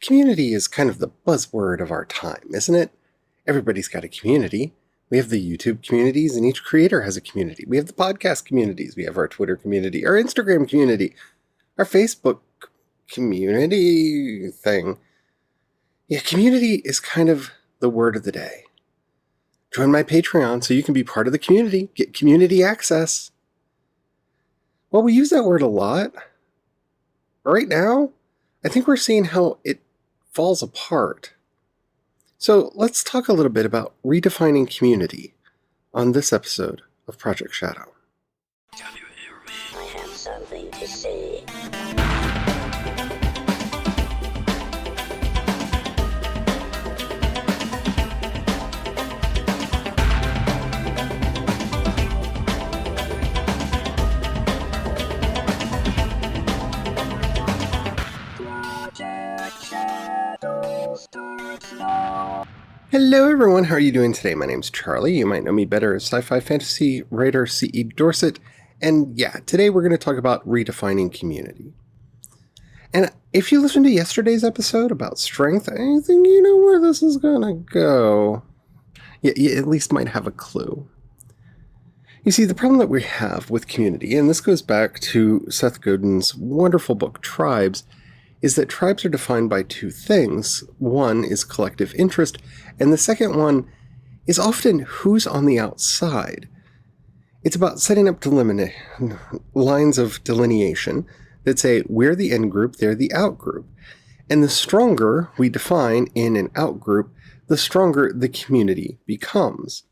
Community is kind of the buzzword of our time, isn't it? Everybody's got a community. We have the YouTube communities, and each creator has a community. We have the podcast communities. We have our Twitter community, our Instagram community, our Facebook community thing. Yeah, community is kind of the word of the day. Join my Patreon so you can be part of the community, get community access. Well, we use that word a lot. Right now, I think we're seeing how it falls apart. So let's talk a little bit about redefining community on this episode of Project Shadow. Can you hear me? I have something to say. Hello everyone, how are you doing today? My name's Charlie. You might know me better as sci-fi fantasy writer C.E. Dorset. And yeah, today we're going to talk about redefining community. And if you listened to yesterday's episode about strength, I think you know where this is going to go. Yeah, you at least might have a clue. You see, the problem that we have with community, and this goes back to Seth Godin's wonderful book, Tribes, is that tribes are defined by two things. One is collective interest, and the second one is often who's on the outside. It's about setting up lines of delineation that say we're the in group, they're the out group. And the stronger we define in an out group, the stronger the community becomes.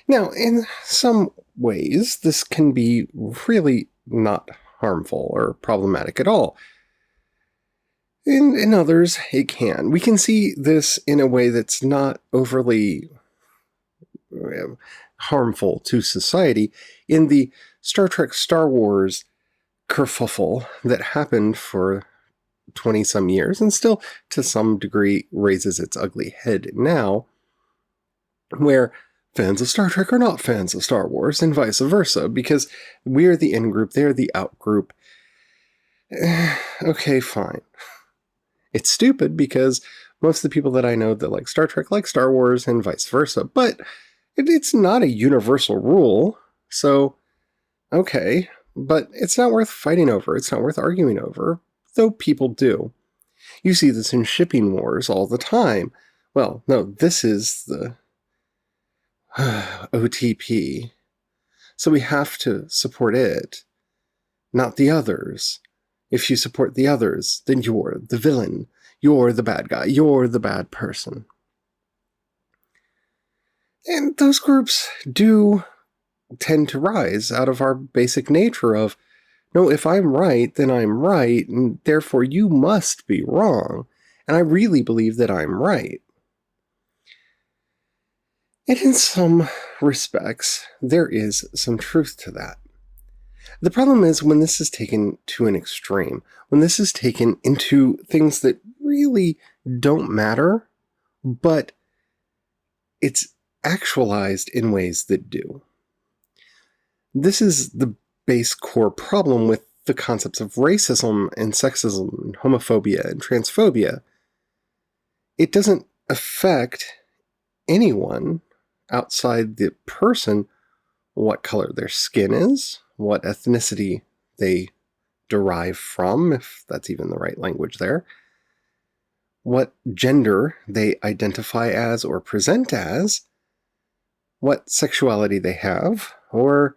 Now, in some ways, this can be really not harmful or problematic at all. In others, it can. We can see this in a way that's not overly harmful to society in the Star Trek Star Wars kerfuffle that happened for 20-some years and still, to some degree, raises its ugly head now, where fans of Star Trek are not fans of Star Wars and vice versa, because we're the in-group, they're the out-group. Okay, fine. It's stupid because most of the people that I know that like Star Trek like Star Wars and vice versa, but it's not a universal rule. So, okay, but it's not worth fighting over. It's not worth arguing over, though people do. You see this in shipping wars all the time. Well, no, this is the OTP. So we have to support it, not the others. If you support the others, then you're the villain. You're the bad guy. You're the bad person. And those groups do tend to rise out of our basic nature of, no, if I'm right, then I'm right, and therefore you must be wrong. And I really believe that I'm right. And in some respects, there is some truth to that. The problem is when this is taken to an extreme, when this is taken into things that really don't matter, but it's actualized in ways that do. This is the base core problem with the concepts of racism and sexism and homophobia and transphobia. It doesn't affect anyone outside the person what color their skin is, what ethnicity they derive from, if that's even the right language there, what gender they identify as or present as, what sexuality they have, or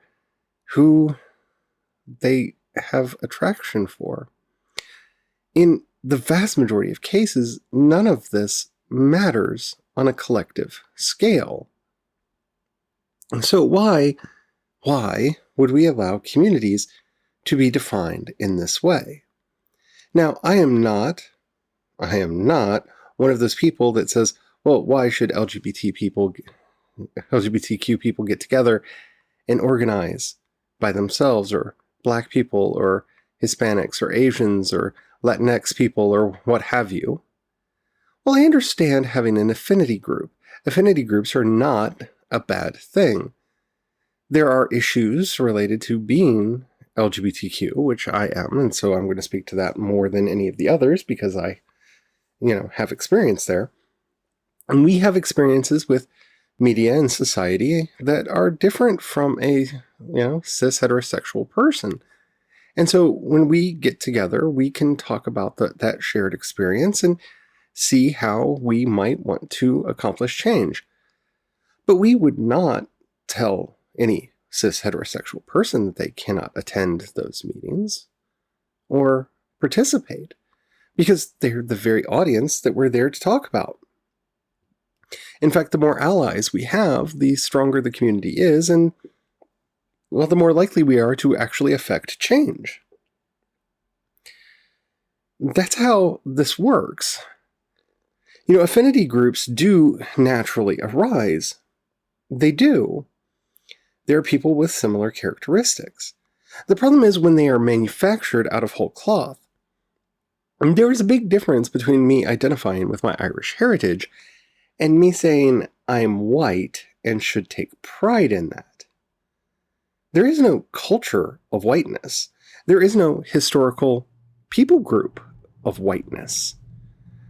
who they have attraction for. In the vast majority of cases, none of this matters on a collective scale. And so why would we allow communities to be defined in this way? Now, I am not one of those people that says, well, why should LGBTQ people get together and organize by themselves, or Black people, or Hispanics, or Asians, or Latinx people, or what have you? Well, I understand having an affinity group. Affinity groups are not a bad thing. There are issues related to being LGBTQ, which I am, and so I'm going to speak to that more than any of the others because I have experience there. And we have experiences with media and society that are different from a, cis heterosexual person. And so when we get together, we can talk about that shared experience and see how we might want to accomplish change. But we would not tell any cis heterosexual person that they cannot attend those meetings or participate, because they're the very audience that we're there to talk about. In fact, the more allies we have, the stronger the community is, and, well, the more likely we are to actually affect change. That's how this works. Affinity groups do naturally arise. They do. There are people with similar characteristics. The problem is when they are manufactured out of whole cloth. And there is a big difference between me identifying with my Irish heritage and me saying I'm white and should take pride in that. There is no culture of whiteness. There is no historical people group of whiteness.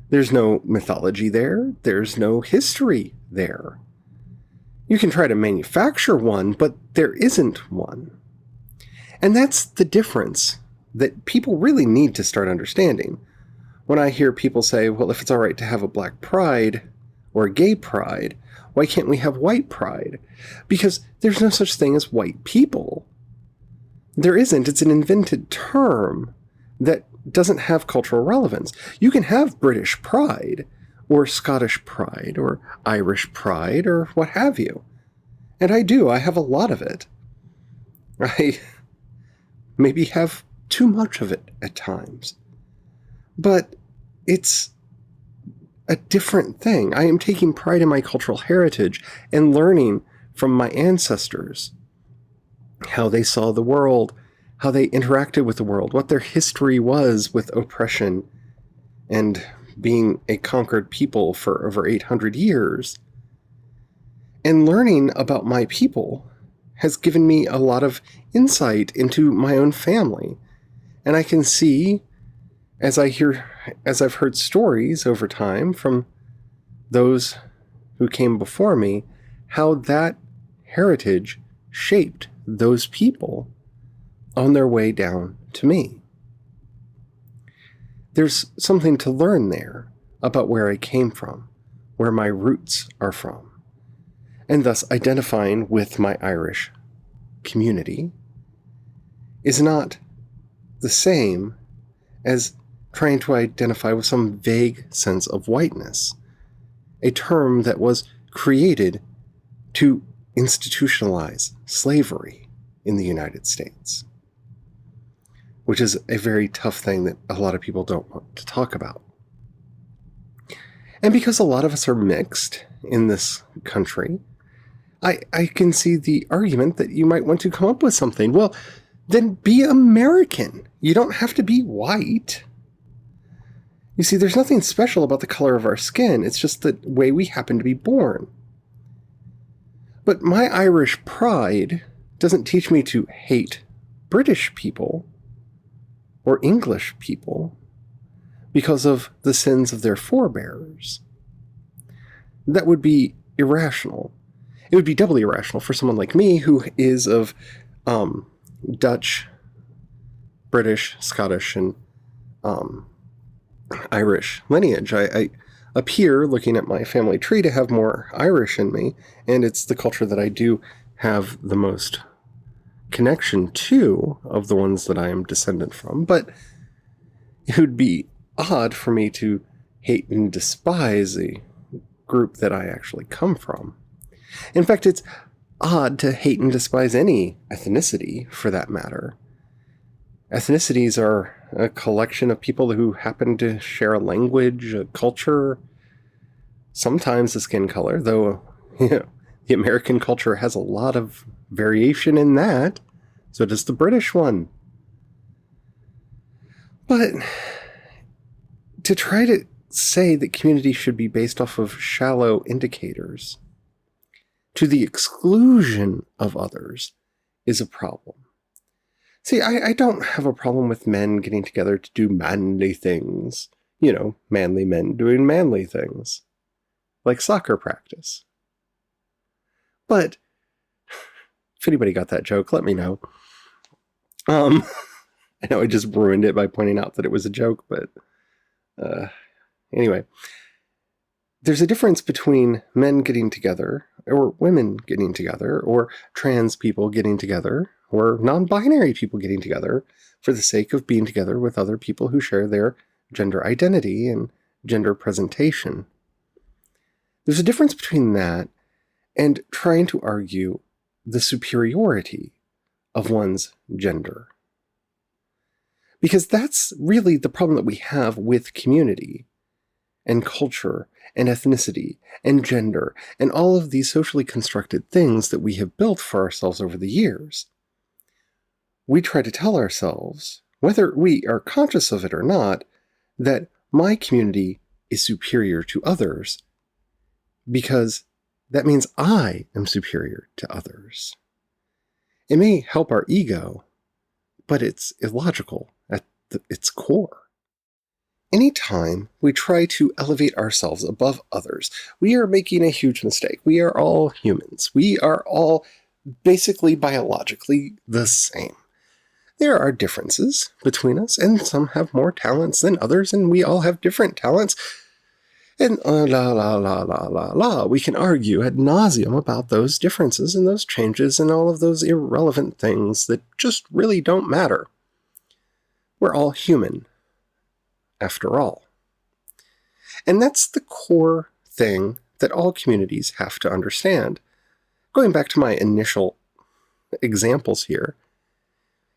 There's no mythology there. There's no history there. You can try to manufacture one, but there isn't one. And that's the difference that people really need to start understanding. When I hear people say, well, if it's all right to have a black pride or a gay pride, why can't we have white pride? Because there's no such thing as white people. There isn't. It's an invented term that doesn't have cultural relevance. You can have British pride, or Scottish pride, or Irish pride, or what have you. And I do. I have a lot of it. I maybe have too much of it at times. But it's a different thing. I am taking pride in my cultural heritage and learning from my ancestors how they saw the world, how they interacted with the world, what their history was with oppression and being a conquered people for over 800 years. And learning about my people has given me a lot of insight into my own family. And I can see, as I've heard stories over time from those who came before me, how that heritage shaped those people on their way down to me. There's something to learn there about where I came from, where my roots are from, and thus identifying with my Irish community is not the same as trying to identify with some vague sense of whiteness, a term that was created to institutionalize slavery in the United States, which is a very tough thing that a lot of people don't want to talk about. And because a lot of us are mixed in this country, I can see the argument that you might want to come up with something. Well, then be American. You don't have to be white. You see, there's nothing special about the color of our skin. It's just the way we happen to be born. But my Irish pride doesn't teach me to hate British people or English people because of the sins of their forebears. That would be irrational. It would be doubly irrational for someone like me who is of Dutch, British, Scottish, and Irish lineage. I appear, looking at my family tree, to have more Irish in me, and it's the culture that I do have the most connection to of the ones that I am descendant from. But it would be odd for me to hate and despise a group that I actually come from. In fact, it's odd to hate and despise any ethnicity, for that matter. Ethnicities are a collection of people who happen to share a language, a culture, sometimes a skin color, though, the American culture has a lot of variation in that. So does the British one. But to try to say that community should be based off of shallow indicators to the exclusion of others is a problem. See, I don't have a problem with men getting together to do manly things, manly men doing manly things, like soccer practice. But if anybody got that joke, let me know. I know I just ruined it by pointing out that it was a joke, but anyway. There's a difference between men getting together, or women getting together, or trans people getting together, or non-binary people getting together for the sake of being together with other people who share their gender identity and gender presentation. There's a difference between that and trying to argue the superiority of one's gender. Because that's really the problem that we have with community and culture and ethnicity and gender and all of these socially constructed things that we have built for ourselves over the years. We try to tell ourselves, whether we are conscious of it or not, that my community is superior to others because that means I am superior to others. It may help our ego, but it's illogical at its core. Anytime we try to elevate ourselves above others, we are making a huge mistake. We are all humans. We are all basically biologically the same. There are differences between us, and some have more talents than others, and we all have different talents. And we can argue ad nauseum about those differences and those changes and all of those irrelevant things that just really don't matter. We're all human, after all. And that's the core thing that all communities have to understand. Going back to my initial examples here,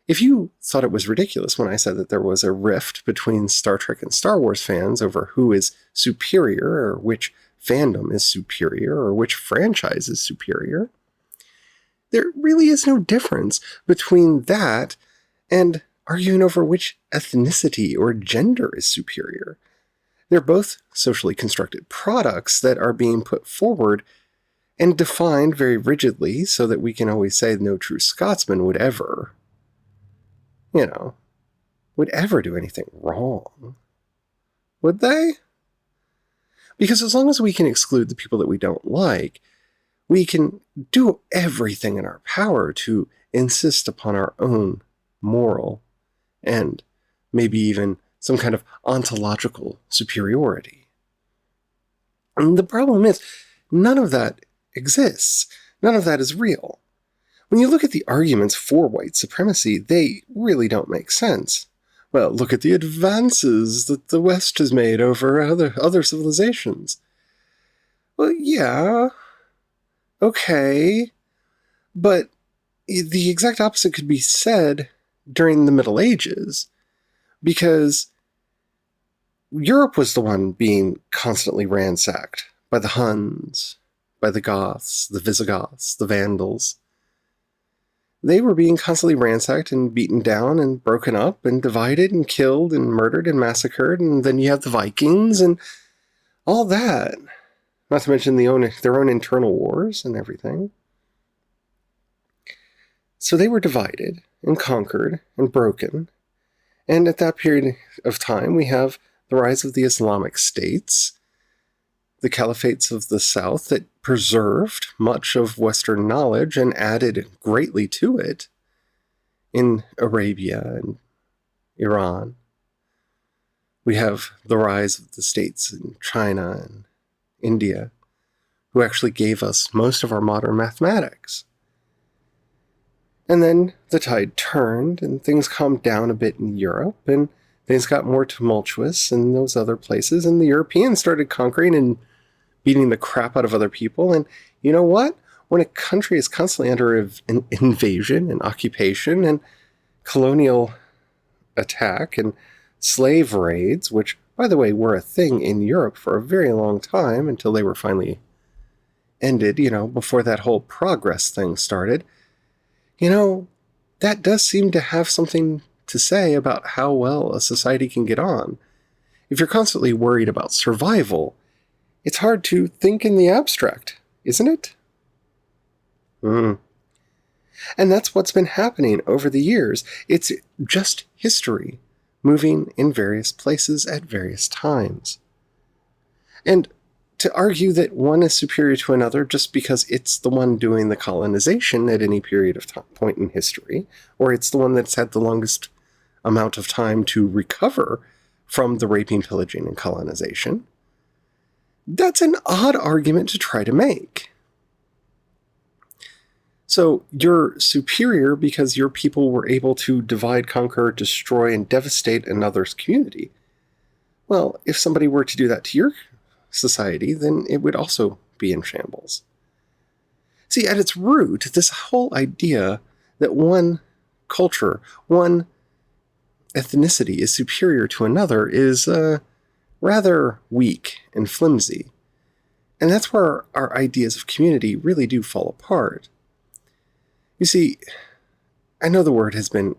if you thought it was ridiculous when I said that there was a rift between Star Trek and Star Wars fans over who is superior, or which fandom is superior, or which franchise is superior, there really is no difference between that and arguing over which ethnicity or gender is superior. They're both socially constructed products that are being put forward and defined very rigidly so that we can always say no true Scotsman would ever do anything wrong. Would they? Because as long as we can exclude the people that we don't like, we can do everything in our power to insist upon our own moral and maybe even some kind of ontological superiority. And the problem is, none of that exists. None of that is real. When you look at the arguments for white supremacy, they really don't make sense. Well, look at the advances that the West has made over other civilizations. Well, yeah, okay, but the exact opposite could be said during the Middle Ages, because Europe was the one being constantly ransacked by the Huns, by the Goths, the Visigoths, the Vandals. They were being constantly ransacked and beaten down and broken up and divided and killed and murdered and massacred, and then you have the Vikings and all that. Not to mention their own internal wars and everything. So they were divided and conquered and broken. And at that period of time, we have the rise of the Islamic states, the caliphates of the south that preserved much of Western knowledge and added greatly to it in Arabia and Iran. We have the rise of the states in China and India, who actually gave us most of our modern mathematics. And then the tide turned, and things calmed down a bit in Europe, and things got more tumultuous in those other places, and the Europeans started conquering and beating the crap out of other people. And you know what? When a country is constantly under an invasion and occupation and colonial attack and slave raids, which, by the way, were a thing in Europe for a very long time until they were finally ended, before that whole progress thing started, that does seem to have something to say about how well a society can get on. If you're constantly worried about survival, it's hard to think in the abstract, isn't it? And that's what's been happening over the years. It's just history. moving in various places at various times. And to argue that one is superior to another just because it's the one doing the colonization at any period of point in history, or it's the one that's had the longest amount of time to recover from the raping, pillaging, and colonization, that's an odd argument to try to make. So you're superior because your people were able to divide, conquer, destroy, and devastate another's community. Well, if somebody were to do that to your society, then it would also be in shambles. See, at its root, this whole idea that one culture, one ethnicity is superior to another is rather weak and flimsy. And that's where our ideas of community really do fall apart. You see, I know the word has been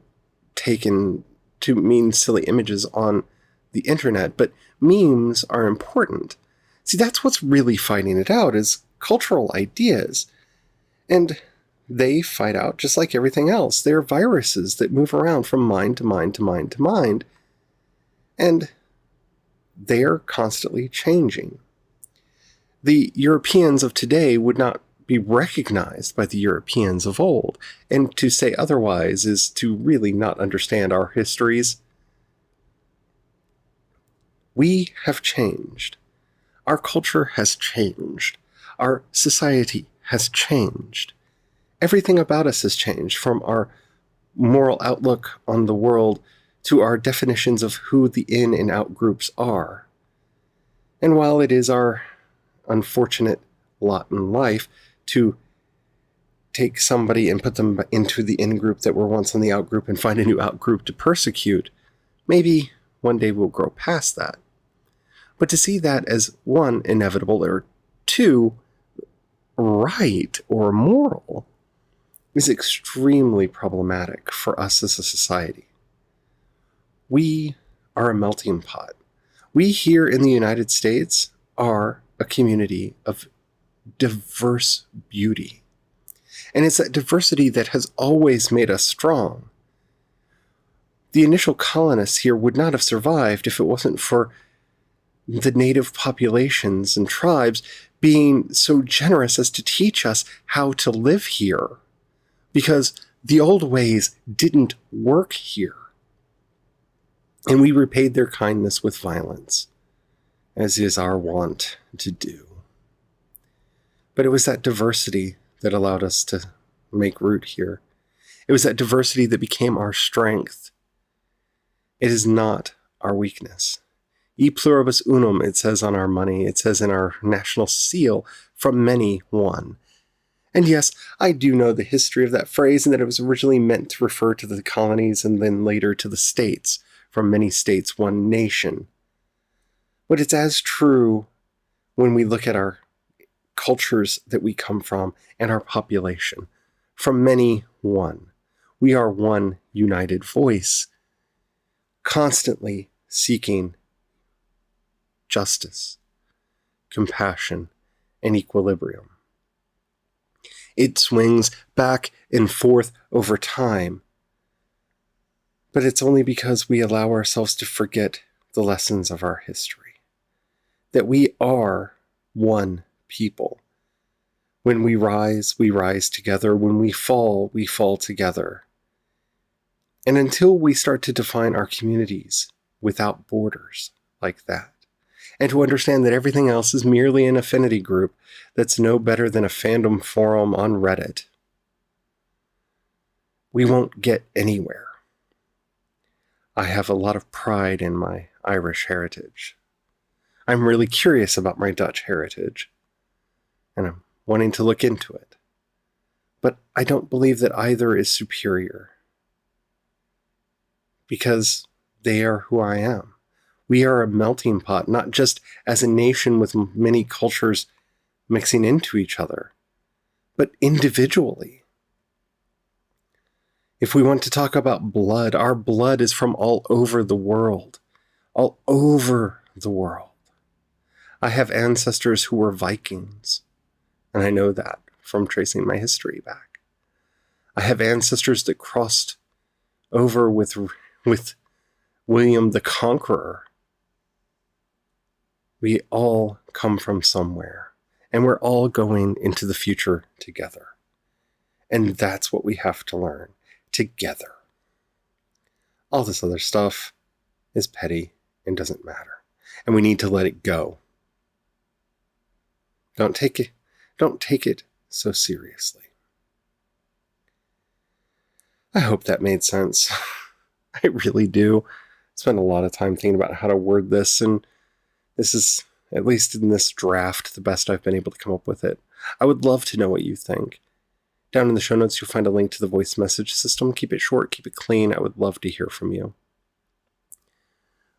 taken to mean silly images on the internet, but memes are important. See, that's what's really fighting it out, is cultural ideas. And they fight out just like everything else. They're viruses that move around from mind to mind to mind to mind. And they're constantly changing. The Europeans of today would not be recognized by the Europeans of old. And to say otherwise is to really not understand our histories. We have changed. Our culture has changed. Our society has changed. Everything about us has changed, from our moral outlook on the world to our definitions of who the in and out groups are. And while it is our unfortunate lot in life to take somebody and put them into the in group that were once in the out group and find a new out group to persecute, maybe one day we'll grow past that. But to see that as one, inevitable, or two, right or moral, is extremely problematic for us as a society. We are a melting pot. We here in the United States are a community of diverse beauty. And it's that diversity that has always made us strong. The initial colonists here would not have survived if it wasn't for the native populations and tribes being so generous as to teach us how to live here, because the old ways didn't work here. And we repaid their kindness with violence, as is our wont to do. But it was that diversity that allowed us to make root here. It was that diversity that became our strength. It is not our weakness. E pluribus unum, it says on our money. It says in our national seal, from many one. And yes, I do know the history of that phrase, and that it was originally meant to refer to the colonies and then later to the states. From many states, one nation. But it's as true when we look at our cultures that we come from and our population. From many, one. We are one united voice, constantly seeking justice, compassion, and equilibrium. It swings back and forth over time, but it's only because we allow ourselves to forget the lessons of our history, that we are one people. When we rise together. When we fall together. And until we start to define our communities without borders like that, and to understand that everything else is merely an affinity group that's no better than a fandom forum on Reddit, we won't get anywhere. I have a lot of pride in my Irish heritage. I'm really curious about my Dutch heritage, and I'm wanting to look into it. But I don't believe that either is superior, because they are who I am. We are a melting pot, not just as a nation with many cultures mixing into each other, but individually. If we want to talk about blood, our blood is from all over the world. All over the world. I have ancestors who were Vikings, and I know that from tracing my history back. I have ancestors that crossed over with William the Conqueror. We all come from somewhere, and we're all going into the future together. And that's what we have to learn together. All this other stuff is petty and doesn't matter, and we need to let it go. Don't take it so seriously. I hope that made sense. I really do. Spend a lot of time thinking about how to word this, and this is, at least in this draft, the best I've been able to come up with it. I would love to know what you think. Down in the show notes, you'll find a link to the voice message system. Keep it short, keep it clean. I would love to hear from you.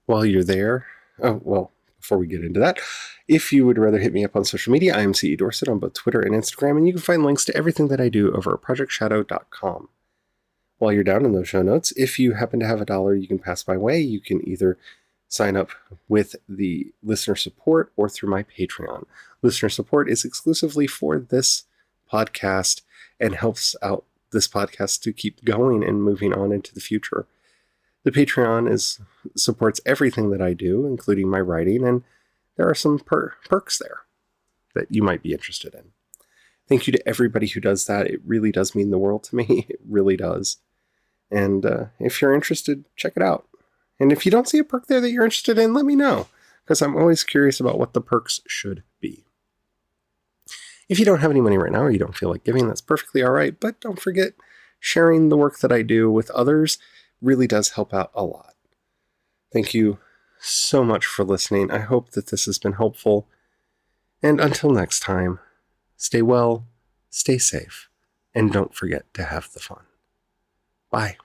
While you're there, before we get into that, if you would rather hit me up on social media, I am CE Dorset on both Twitter and Instagram, and you can find links to everything that I do over at projectshadow.com. While you're down in those show notes, if you happen to have $1 you can pass my way, you can either sign up with the listener support or through my Patreon. Listener support is exclusively for this podcast and helps out this podcast to keep going and moving on into the future. The Patreon supports everything that I do, including my writing, and there are some perks there that you might be interested in. Thank you to everybody who does that. It really does mean the world to me. It really does. And if you're interested, check it out. And if you don't see a perk there that you're interested in, let me know, because I'm always curious about what the perks should be. If you don't have any money right now or you don't feel like giving, that's perfectly all right. But don't forget, sharing the work that I do with others really does help out a lot. Thank you so much for listening. I hope that this has been helpful. And until next time, stay well, stay safe, and don't forget to have the fun. Bye.